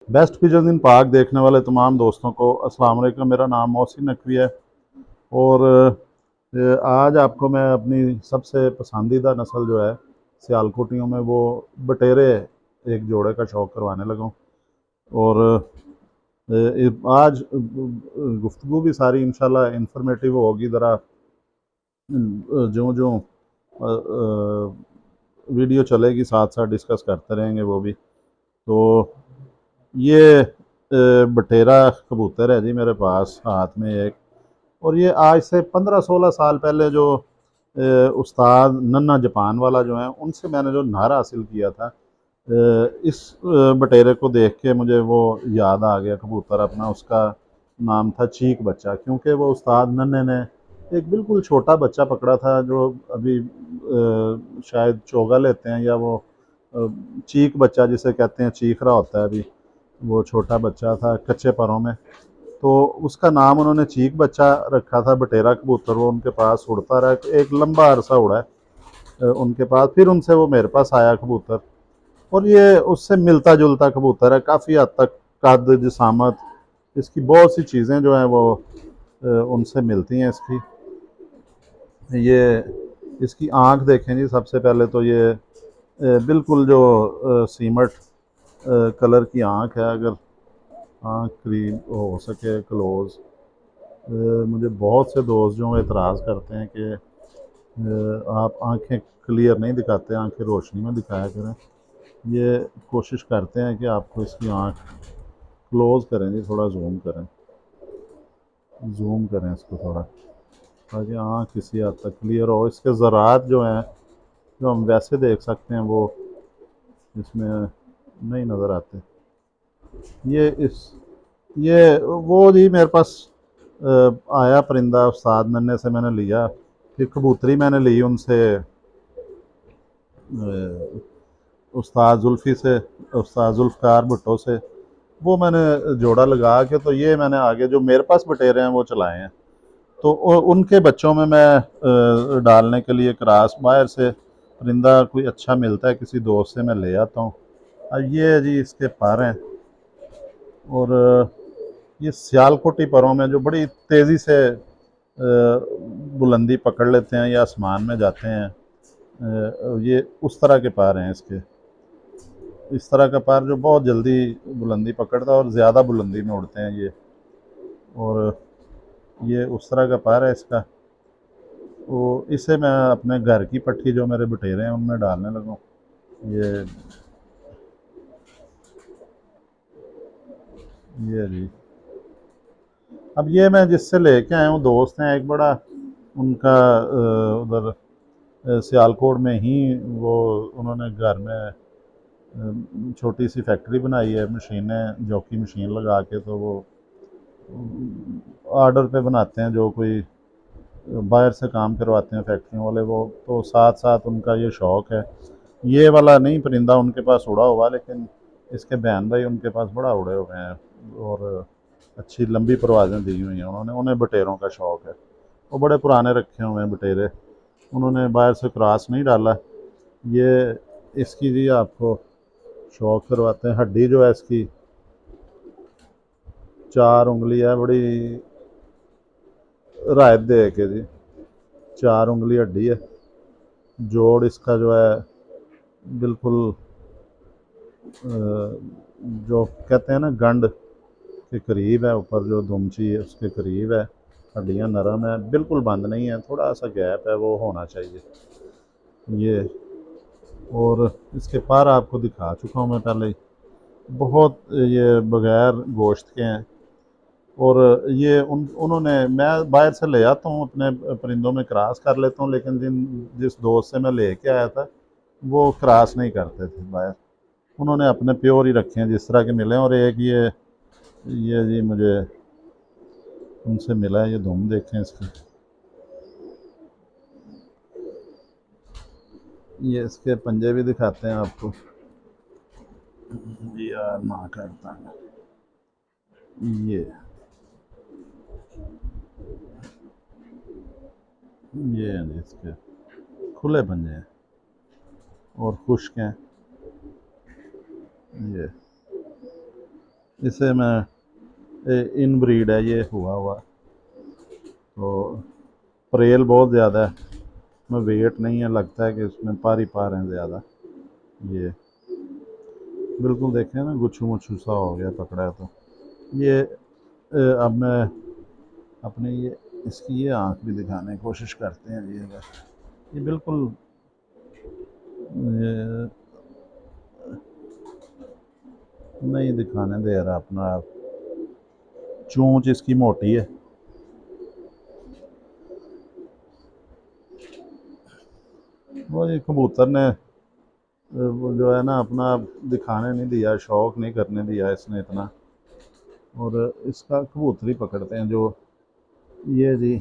Best pigeon इन पाक देखने वाले तमाम दोस्तों को अस्सलाम वालेकुम। मेरा नाम मोहसिन नकवी है और आज आपको मैं अपनी सबसे पसंदीदा नस्ल जो है सियालकोटियों में वो बटेरे एक जोड़े का शौक़ करवाने लगा हूँ। और आज गुफ्तगू भी सारी इंशाल्लाह इंफॉर्मेटिव होगी। ज़रा जो जो वीडियो चलेगी साथ साथ डिस्कस करते रहेंगे वो भी। तो ये बटेरा कबूतर है जी मेरे पास हाथ में एक। और ये आज से 15-16 साल पहले जो उस्ताद नन्ना जापान वाला जो है उनसे मैंने जो नारा हासिल किया था, इस बटेरे को देख के मुझे वो याद आ गया कबूतर अपना। उसका नाम था चीक बच्चा, क्योंकि वो उस्ताद नन्ने ने एक बिल्कुल छोटा बच्चा पकड़ा था जो अभी शायद चोगा लेते हैं, या वो चीक बच्चा जिसे कहते हैं, चीख रहा होता है अभी, वो छोटा बच्चा था कच्चे पैरों में। तो उसका नाम उन्होंने चीक बच्चा रखा था। बटेरा कबूतर वो उनके पास उड़ता रहा, एक लंबा अरसा उड़ा है उनके पास। फिर उनसे वो मेरे पास आया कबूतर, और ये उससे मिलता जुलता कबूतर है काफ़ी हद तक। कद, जिसामत, इसकी बहुत सी चीज़ें जो हैं वो उनसे मिलती हैं इसकी। ये इसकी आँख देखें जी। सबसे पहले तो ये बिल्कुल जो सीमट कलर की आँख है। अगर आँख करीब हो सके क्लोज़, मुझे बहुत से दोस्त जो एतराज़ करते हैं कि आप आंखें क्लियर नहीं दिखाते, आंखें रोशनी में दिखाया करें। ये कोशिश करते हैं कि आपको इसकी आँख क्लोज़ करें जी, थोड़ा जूम करें इसको थोड़ा, ताकि आँख किसी हद तक क्लियर हो। इसके ज़रात जो हैं, जो हम वैसे देख सकते हैं, वो इसमें नहीं नज़र आते। ये इस ये वो जी मेरे पास आया परिंदा उस्ताद नन्हे से, मैंने लिया। फिर कबूतरी मैंने ली उनसे उस्ताद जुल्फ़कार भुट्टो से। वो मैंने जोड़ा लगा के, तो ये मैंने आगे जो मेरे पास बटेरे हैं वो चलाए हैं। तो उनके बच्चों में मैं डालने के लिए क्रॉस बाहर से परिंदा कोई अच्छा मिलता है किसी दोस्त से मैं ले आता हूँ। अब ये जी इसके पर हैं, और ये सियालकोटी परों में जो बड़ी तेज़ी से बुलंदी पकड़ लेते हैं या आसमान में जाते हैं, ये उस तरह के पैर हैं इसके। इस तरह का पैर जो बहुत जल्दी बुलंदी पकड़ता है और ज़्यादा बुलंदी में उड़ते हैं ये। और ये उस तरह का पैर है इसका। तो इसे मैं अपने घर की पट्टी जो मेरे बटेरे हैं उनमें डालने लगा हूँ। ये जी। अब ये मैं जिससे लेके आया हूँ दोस्त हैं एक बड़ा, उनका उधर सियालकोट में ही वो उन्होंने घर में छोटी सी फैक्ट्री बनाई है, मशीनें जॉकी मशीन लगा के। तो वो ऑर्डर पे बनाते हैं, जो कोई बाहर से काम करवाते हैं फैक्ट्रियों वाले वो। तो साथ साथ उनका ये शौक़ है। ये वाला नहीं परिंदा उनके पास उड़ा हुआ, लेकिन इसके बहन भाई उनके पास बड़ा उड़े हुए हैं और अच्छी लंबी परवाज़ें दी हुई हैं उन्होंने। उन्हें बटेरों का शौक़ है, वो बड़े पुराने रखे हुए हैं बटेरे, उन्होंने बाहर से क्रॉस नहीं डाला। ये इसकी जी आपको शौक़ करवाते हैं। हड्डी जो है इसकी 4 उंगली है, बड़ी रायत दे के जी 4 उंगली हड्डी है। जोड़ इसका जो है बिल्कुल जो कहते हैं ना गंड के करीब है, ऊपर जो दुमची है उसके करीब है। हड्डियाँ नरम है, बिल्कुल बंद नहीं है, थोड़ा सा गैप है, वो होना चाहिए ये। और इसके पर आपको दिखा चुका हूँ मैं पहले ही। बहुत ये बग़ैर गोश्त के हैं। और ये उन्होंने, मैं बाहर से ले आता हूँ अपने परिंदों में क्रॉस कर लेता हूँ, लेकिन जिस दोस्त से मैं लेके आया था वो क्रॉस नहीं करते थे बाहर। उन्होंने अपने प्योर ही रखे हैं जिस तरह के मिले हैं। और एक ये जी मुझे उनसे मिला है, ये धुम देखें इसकी। ये इसके पंजे भी दिखाते हैं आपको जी यार, ना करता है ये हैं जी इसके खुले पंजे हैं और खुश्क हैं ये। इसे मैं इन ब्रीड है ये हुआ तो परेल बहुत ज़्यादा है, मैं वेट नहीं है, लगता है कि इसमें पार ही पार हैं ज़्यादा। ये बिल्कुल देखें ना, गुच्छू मुच्छू सा हो गया पकड़ा है तो ये अब मैं अपने ये इसकी ये आँख भी दिखाने की कोशिश करते हैं जी। ये बिल्कुल नहीं दिखाने दे रहा अपना आप, चोंच इसकी मोटी है। वो ये कबूतर ने वो जो है ना अपना दिखाने नहीं दिया, शौक नहीं करने दिया इसने इतना। और इसका कबूतरी पकड़ते हैं जो ये जी,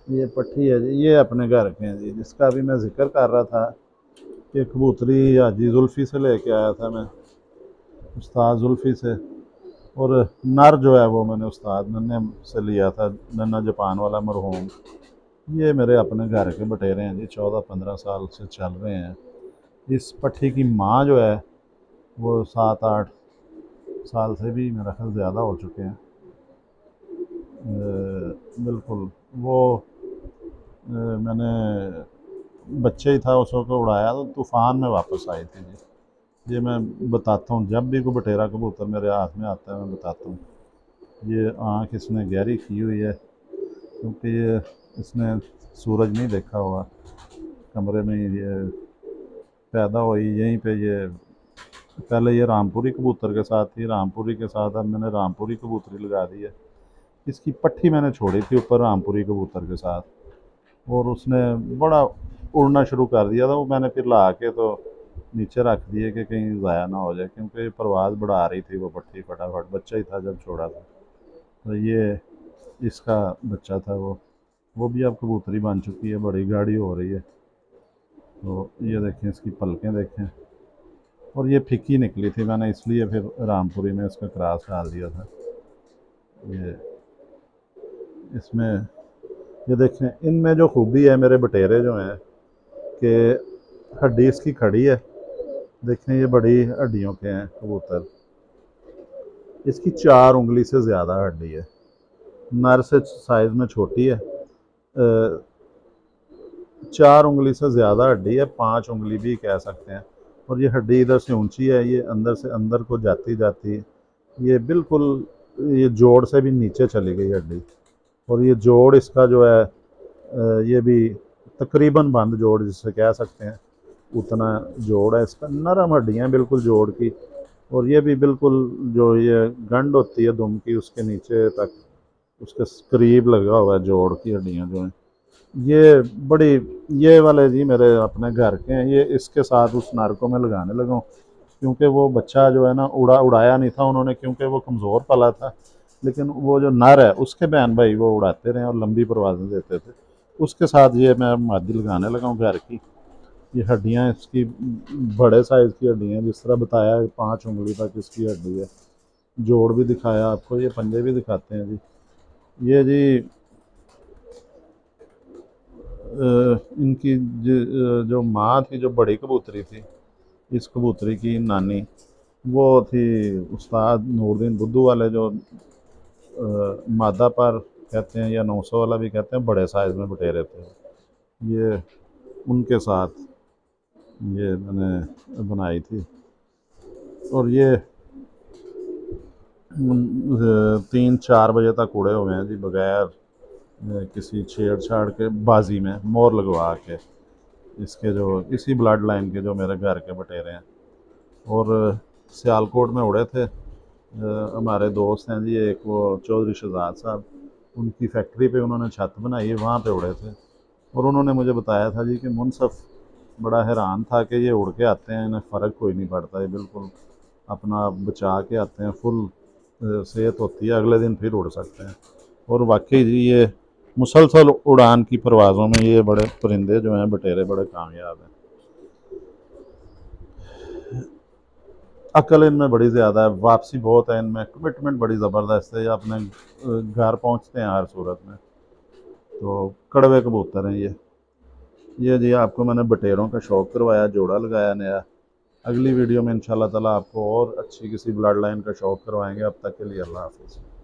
ये पट्टी है जी, ये अपने घर के हैं जी, जिसका भी मैं जिक्र कर रहा था कि कबूतरी हाजी जुल्फ़ी से लेके आया था मैं, उस्ताद जुल्फ़ी से। और नर जो है वो मैंने उस्ताद नन्हे से लिया था, नन्हा जापान वाला मरहूम। ये मेरे अपने घर के बटेरे हैं जी, 14-15 साल से चल रहे हैं। इस पट्टी की माँ जो है वो 7-8 साल से भी मेरा ख्याल ज़्यादा हो चुके हैं। बिल्कुल वो मैंने बच्चे ही था उस वक्त उड़ाया तो तूफ़ान में वापस आई थी जी। ये मैं बताता हूँ, जब भी कोई बटेरा कबूतर मेरे हाथ में आता है मैं बताता हूँ। ये आँख इसने गहरी की हुई है क्योंकि ये इसने सूरज नहीं देखा हुआ, कमरे में ये पैदा हुई यहीं पे। ये पहले ये रामपुरी कबूतर के साथ थी, रामपुरी के साथ अब मैंने रामपुरी कबूतरी लगा दी है। इसकी पट्टी मैंने छोड़ी थी ऊपर रामपुरी कबूतर के साथ, और उसने बड़ा उड़ना शुरू कर दिया था। वो मैंने फिर ला के तो नीचे रख दिए कि कहीं ज़ाया ना हो जाए, क्योंकि परवाज़ बढ़ा रही थी वो पट्टी फटाफट। बच्चा ही था जब छोड़ा था। तो ये इसका बच्चा था वो भी अब कबूतरी बन चुकी है, बड़ी गाढ़ी हो रही है। तो ये देखें इसकी पलकें देखें, और ये फिक्की निकली थी, मैंने इसलिए फिर रामपुरी में इसका क्रॉस डाल दिया था। ये इसमें ये देखें, इनमें जो खूबी है मेरे बटेरे जो हैं कि हड्डी इसकी खड़ी है। देखें ये बड़ी हड्डियों के हैं कबूतर, इसकी 4 उंगली से ज़्यादा हड्डी है, नर से साइज़ में छोटी है। 4 उंगली से ज़्यादा हड्डी है, 5 उंगली भी कह सकते हैं। और ये हड्डी इधर से ऊंची है, ये अंदर से अंदर को जाती जाती ये बिल्कुल ये जोड़ से भी नीचे चली गई हड्डी। और ये जोड़ इसका जो है ये भी तकरीबन बंद जोड़ जिससे कह सकते हैं, उतना जोड़ है इसका। नरम हड्डियाँ बिल्कुल जोड़ की, और ये भी बिल्कुल जो ये गंड होती है दुम की उसके नीचे तक उसके करीब लगा हुआ है जोड़ की हड्डियाँ जो हैं। ये बड़ी ये वाले जी मेरे अपने घर के हैं। ये इसके साथ उस नर को मैं लगाने लगा हूँ, क्योंकि वो बच्चा जो है ना उड़ाया नहीं था उन्होंने, क्योंकि वो कमज़ोर पला था। लेकिन वो जो नर है उसके बहन भाई वो उड़ाते रहे और लंबी परवाज़ें देते थे। उसके साथ ये मैं मादी लगाने लगा हूँ घर की। ये हड्डियाँ इसकी बड़े साइज़ की हड्डियाँ, जिस तरह बताया 5 उंगली तक इसकी हड्डी है। जोड़ भी दिखाया आपको, ये पंजे भी दिखाते हैं जी। ये जी इनकी जो माँ थी, जो बड़ी कबूतरी थी, इस कबूतरी की नानी, वो थी उस्ताद नूरदीन बुद्धू वाले, जो मादा पर कहते हैं या 900 वाला भी कहते हैं, बड़े साइज़ में बटेरे थे। ये उनके साथ ये मैंने बनाई थी। और ये 3-4 बजे तक उड़े हुए हैं जी, बगैर किसी छेड़छाड़ के, बाजी में मोर लगवा के। इसके जो इसी ब्लड लाइन के जो मेरे घर के बटेरे हैं। और सियालकोट में उड़े थे। हमारे दोस्त हैं जी एक, वो चौधरी शहजाद साहब, उनकी फैक्ट्री पे उन्होंने छत बनाई है, वहाँ पे उड़े थे। और उन्होंने मुझे बताया था जी कि मुनसफ बड़ा हैरान था कि ये उड़ के आते हैं, इन्हें फ़र्क कोई नहीं पड़ता, ये बिल्कुल अपना बचा के आते हैं, फुल सेहत होती है, अगले दिन फिर उड़ सकते हैं। और वाकई जी ये मुसलसल उड़ान की परवाज़ों में ये बड़े परिंदे जो हैं बटेरे बड़े कामयाब हैं। अकल इनमें बड़ी ज़्यादा है, वापसी बहुत है इनमें, कमिटमेंट बड़ी ज़बरदस्त है। ये अपने घर पहुंचते हैं हर सूरत में। तो कड़वे कबूतर हैं ये। ये जी आपको मैंने बटेरों का शौक करवाया, जोड़ा लगाया नया। अगली वीडियो में इंशाल्लाह ताला आपको और अच्छी किसी ब्लड लाइन का शौक करवाएंगे। अब तक के लिए अल्लाह हाफिज़।